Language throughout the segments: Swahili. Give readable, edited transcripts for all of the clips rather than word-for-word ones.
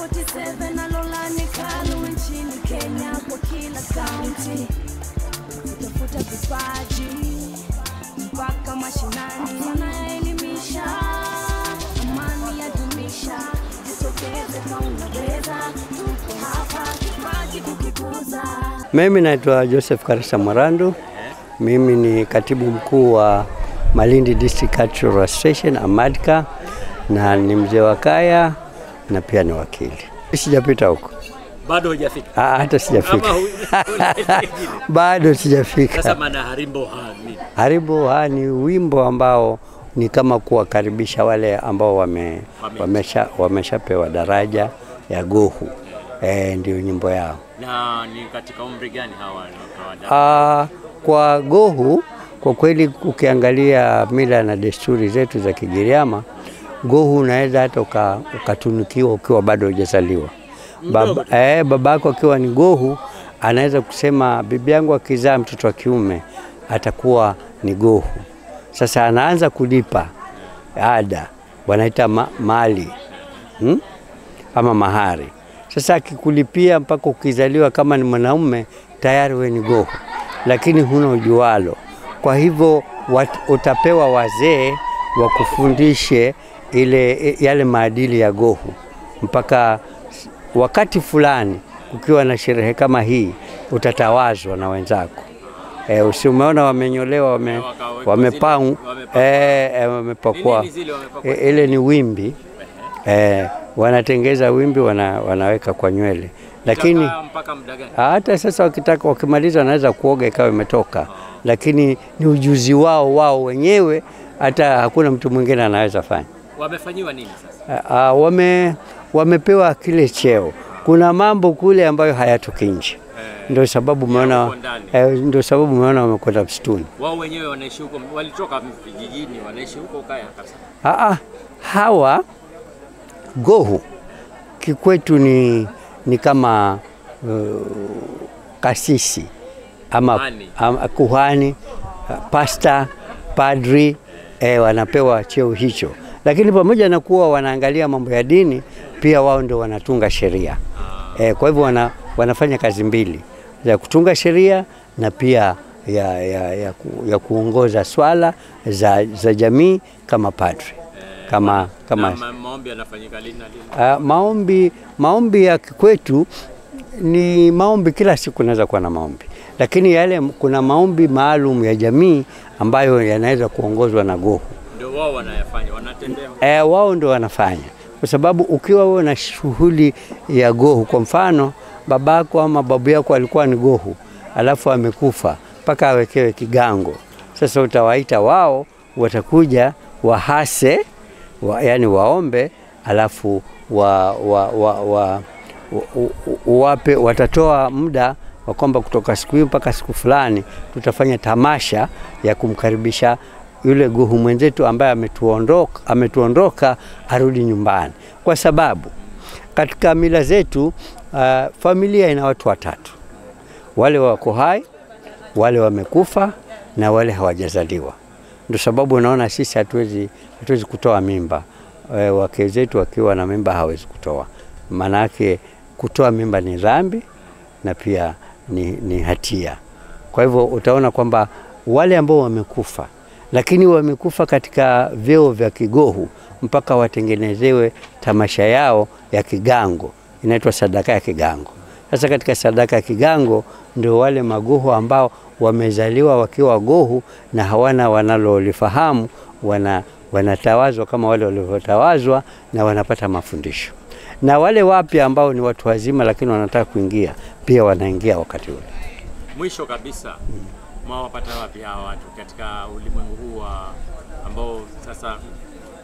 47 na Lolani Kalu nchini Kenya kwa kila county. Tafuta vipaji mpaka mashinani, wanaelimisha, amani ya dumisha, jitokeze kama unaweza, tuko hapa kipaji kukikuza. Mimi naitwa Joseph Karisa Mwarandu. Mimi ni katibu mkuu wa Malindi District Cultural Association Amadka, na ni mzee wa kaya na pia ni wakili. Sijapita huko. Bado hujafika? Hata sijafika. Bado sijafika. Sasa maana Harimbo Hani. Harimbo Hani wimbo ambao ni kama kuwakaribisha wale ambao wameshapewa daraja ya gohu. Ndio nyimbo yao. Na ni katika umri gani hawa? Kwa gohu, kwa kweli ukiangalia mila na desturi zetu za Kigiriama, gohu unaweza hata ukatunukiwa ukiwa bado hujazaliwa. Babako akiwa ni gohu, anaweza kusema bibi yangu akizaa mtoto wa kiume atakuwa ni gohu. Sasa anaanza kulipa ada, wanaita mali ama mahari. Sasa akikulipia mpaka ukizaliwa kama ni mwanaume tayari we ni gohu, lakini huna ujualo. Kwa hivyo utapewa wazee wakufundishe yale maadili ya gohu mpaka wakati fulani ukiwa na sherehe kama hii utatawazwa na wenzako. Usiumeona wamenyolewa, wamepakwa. Ile ni wimbi. Wanatengeza wimbi, wanaweka kwa nywele. Lakini hata sasa wakimaliza wanaweza kuoga ikawa imetoka. Lakini ni ujuzi wao wenyewe, hata hakuna mtu mwingine anaweza fanya. Wamefanyiwa nini sasa? Wamepewa kile cheo. Kuna mambo kule ambayo hayatoki nje. Ndio sababu umeona wamekwenda msituni. Wao wenyewe wanaishi huko, walitoka vijijini, wanaishi huko kaya kabisa. Hawa gohu kikwetu ni kama kasisi ama kuhani, pasta, padri, wanapewa cheo hicho. Lakini pamoja na kuwa wanaangalia mambo ya dini, pia wao ndio wanatunga sheria. Kwa hivyo wanafanya kazi mbili, ya kutunga sheria na pia ya kuongoza swala za jamii kama padri. Maombi yanafanyika lini na lini? Maombi ya kwetu ni maombi kila siku, naweza kuwa na maombi. Lakini kuna maombi maalum ya jamii ambayo yanaweza kuongozwa na gohu. Ndio wao wanayafanya, wanatendea. Wao ndio wanafanya. Kwa sababu ukiwa wewe na shughuli ya gohu, kwa mfano babako ama babu yako alikuwa ni gohu, alafu amekufa mpaka awekewe kigango. Sasa utawaita wao, watakuja wahase, yani waombe, alafu watatoa muda wa kwamba kutoka siku hiyo mpaka siku fulani tutafanya tamasha ya kumkaribisha yule gohu mwenzetu ambaye ametuondoka arudi nyumbani. Kwa sababu katika mila zetu familia ina watu watatu: wale wako hai, wale wamekufa na wale hawajazaliwa. Ndio sababu unaona sisi hatuwezi kutoa mimba. Wake zetu wakiwa na mimba hawezi kutoa. Maana yake kutoa mimba ni dhambi na pia ni hatia. Kwa hivyo utaona kwamba wale ambao wamekufa, lakini wamekufa katika vyeo vya kigohu, mpaka watengenezewe tamasha yao ya kigango, inaitwa sadaka ya kigango. Sasa katika sadaka ya kigango ndio wale magohu ambao wamezaliwa wakiwa gohu na hawana wanalolifahamu, wanatawazwa kama wale walivyotawazwa na wanapata mafundisho. Na wale wapya ambao ni watu wazima lakini wanataka kuingia, pia wanaingia wakati ule. Mwisho kabisa, mwapata wapi hawa watu katika ulimwengu huu ambao sasa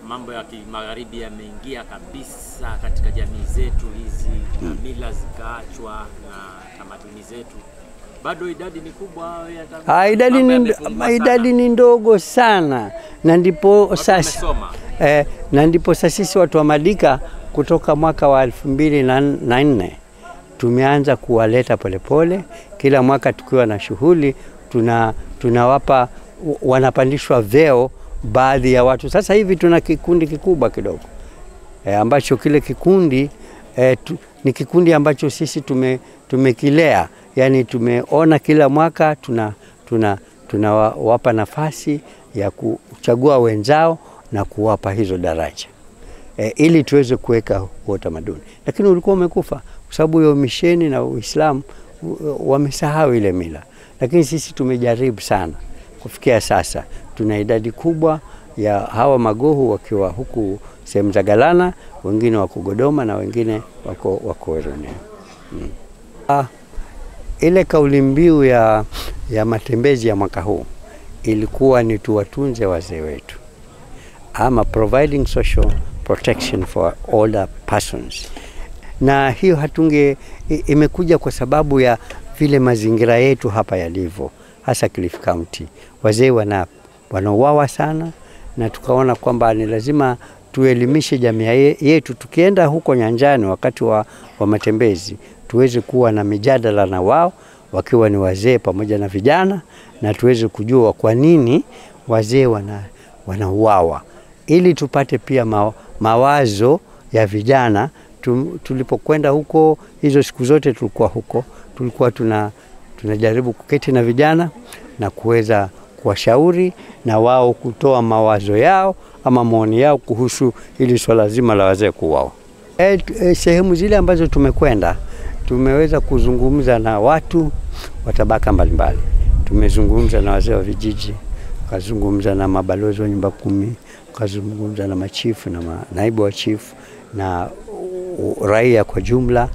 mambo ya kimagharibi yameingia kabisa katika jamii zetu hizi, na mila zikaachwa na tamaduni zetu? Bado idadi ni kubwa ya idadi ni ndogo sana. Na ndipo sasa sisi watu wa Madika kutoka mwaka wa 2004 tumeanza kuwaleta polepole. Kila mwaka tukiwa na shughuli tunawapa, wanapandishwa vyeo baadhi ya watu. Sasa hivi tuna kikundi kikubwa kidogo ambacho kile kikundi Ni kikundi ambacho sisi tumekilea, yani tumeona kila mwaka tunawapa nafasi ya kuchagua wenzao na kuwapa hizo daraja ili tuweze kuweka utamaduni. Lakini ulikuwa umekufa kwa sababu ya misheni na Uislamu wamesahau ile mila. Lakini sisi tumejaribu sana. Kufikia sasa tuna idadi kubwa ya hawa magohu wakiwa huku sehemu za Galana, wengine wako Godoma na wengine wako Weruni. Ile kauli mbiu ya matembezi ya mwaka huu ilikuwa ni tuwatunze wazee wetu, ama providing social protection for older persons. Na hiyo imekuja kwa sababu ya vile mazingira yetu hapa yalivyo, hasa Kilifi County. Wazee wanauawa sana, na tukaona kwamba ni lazima tuelimishe jamii yetu. Tukienda huko nyanjani wakati wa matembezi, tuweze kuwa na mijadala na wao wakiwa ni wazee pamoja na vijana, na tuweze kujua kwa nini wazee wanauawa, ili tupate pia mawazo ya vijana. Tulipokwenda huko, hizo siku zote tulikuwa huko, tulikuwa tunajaribu kuketi na vijana na kuweza kuwashauri na wao kutoa mawazo yao ama maoni yao kuhusu ili swala zima la wazee kuuawa. Sehemu zile ambazo tumekwenda, tumeweza kuzungumza na watu wa tabaka mbalimbali. Tumezungumza na wazee wa vijiji, kazungumza na mabalozi wa nyumba 10, kazungumza na machifu na naibu wa chifu na raia kwa jumla.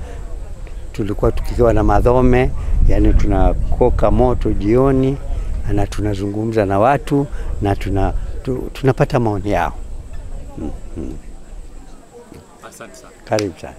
Tulikuwa tukiwa na madhome, yani tunakoka moto jioni na tunazungumza na watu na tunapata maoni yao. Asante sana. Karibu sana.